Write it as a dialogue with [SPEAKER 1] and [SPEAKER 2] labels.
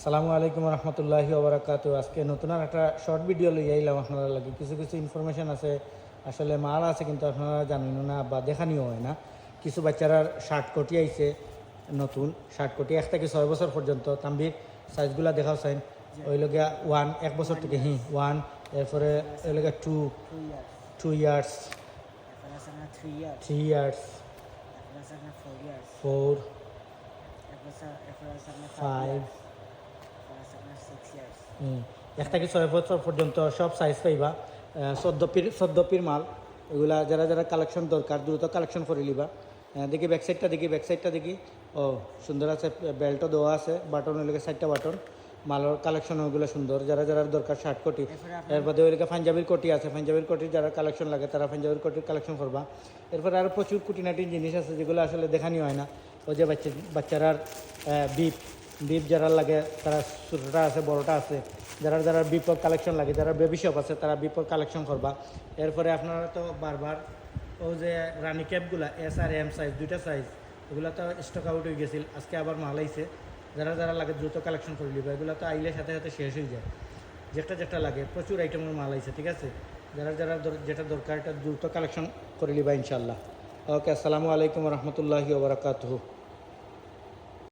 [SPEAKER 1] আসসালামু আলাইকুম রহমতুল্লাহি ওবরাকাতু। আজকে নতুন আর একটা শর্ট ভিডিও লইয়া আইলাম আপনারা লাগে। কিছু কিছু ইনফরমেশন আছে, আসলে মাল আছে কিন্তু আপনারা জানেন না বা দেখানিও হয় না। কিছু বাচ্চারা শার্ট কোটি আইছে, নতুন শার্ট কোটি 1 থেকে 6 বছর পর্যন্ত। তাম্বির সাইজগুলা দেখাও চাইন, ওই লগিয়া 1 বছর থেকে 1, এরপরে ওই লগিয়া 2 ইয়ার্স, 3 ইয়ার্স, 4, 5, 1 থেকে 6 বছর পর্যন্ত সব সাইজ পাইবা। 14 পির মাল, এগুলা যারা যারা কালেকশন দরকার দ্রুত কালেকশন করে লিবা। দেখি ব্যাকসাইডটা দেখি। ও সুন্দর আছে, বেল্টও দেওয়া আছে, বাটন ওই লেগে 4টা বাটন। মালের কালেকশন ওইগুলো সুন্দর, যারা যারা দরকার শার্ট কোটি। এরপরে ওই লেগে পাঞ্জাবির কোটি আছে, পাঞ্জাবির কোটির যারা কালেকশন লাগে তারা পাঞ্জাবির কোটির কালেকশন করবা। এরপরে আরও প্রচুর কুটিনাটি জিনিস আছে যেগুলো আসলে দেখানি হয় না। ওই যে বাচ্চারার বিপ বিপ যারা লাগে তারা ছোটোটা আছে, বড়োটা আছে। যারা যারা বিপর কালেকশন লাগে, যারা বেবি শপ আছে তারা বিপর কালেকশন করবা। এরপরে আপনারা তো বারবার ও যে রানি ক্যাপগুলা এস আর এম সাইজ, 2টা সাইজ, এগুলো তো স্টক আউট হয়ে গেছিল। আজকে আবার মাল আইছে, যারা যারা লাগে দ্রুত কালেকশন করে নিবা। এগুলো তো আইলে সাথে সাথে শেষ হয়ে যায়, যেটা যেটা লাগে। প্রচুর আইটেমের মাল আইছে, ঠিক আছে। যারা যারা যেটা দরকার এটা দ্রুত কালেকশন করে নিবা ইনশাল্লাহ। ওকে, আসসালামু আলাইকুম রহমতুল্লাহি ওবরাকাতুহু।